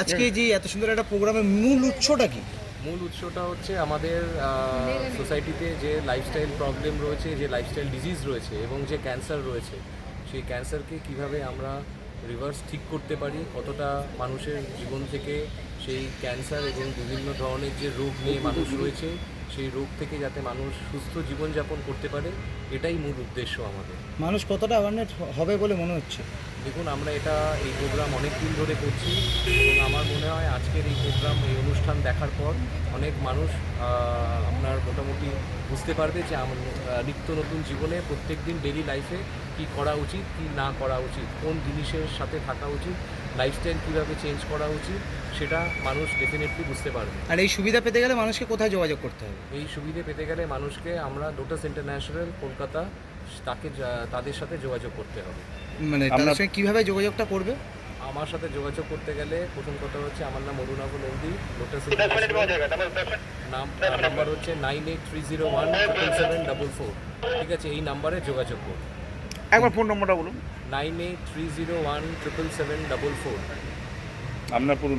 আজকে যে এত সুন্দর একটা প্রোগ্রামের মূল উৎসটা কি? মূল উৎসটা হচ্ছে আমাদের সোসাইটিতে যে লাইফস্টাইল প্রবলেম রয়েছে, যে লাইফস্টাইল ডিজিজ রয়েছে এবং যে ক্যান্সার রয়েছে, সেই ক্যান্সারকে কিভাবে আমরা রিভার্স ঠিক করতে পারি, কতটা মানুষের জীবন থেকে সেই ক্যান্সার এবং বিভিন্ন ধরনের যে রোগ নিয়ে মানুষ রয়েছে সেই রোগ থেকে যাতে মানুষ সুস্থ জীবনযাপন করতে পারে, এটাই মূল উদ্দেশ্য আমাদের। মানুষ কতটা অ্যাওয়ারনেস হবে বলে মনে হচ্ছে? দেখুন, আমরা এই প্রোগ্রাম অনেক দিন ধরে করছি এবং আমার মনে হয় আজকের এই প্রোগ্রাম, এই অনুষ্ঠান দেখার পর অনেক মানুষ আপনার মোটামুটি বুঝতে পারবে যে নিত্য নতুন জীবনে প্রত্যেক দিন ডেইলি লাইফে কী করা উচিত, কী না করা উচিত, কোন জিনিসের সাথে থাকা উচিত, লাইফস্টাইল কীভাবে চেঞ্জ করা উচিত, সেটা মানুষ ডেফিনেটলি বুঝতে পারবে। আর এই সুবিধা পেতে গেলে মানুষকে কোথায় যোগাযোগ করতে হবে? এই সুবিধে পেতে গেলে মানুষকে আমরা লোটাস ইন্টারন্যাশনাল কলকাতা তাদের সাথে যোগাযোগ করতে হবে। মানে তাদের সঙ্গে কীভাবে যোগাযোগটা করবে? আমার সাথে যোগাযোগ করতে গেলে প্রথম কথা হচ্ছে আমার নাম অরুণাভ নন্দী। লোটাস নাম্বার হচ্ছে 9830177744। ঠিক আছে, এই নাম্বারে যোগাযোগ করুন। একবার ফোন নম্বরটা বলুন। 9830177744। আপনার পুরো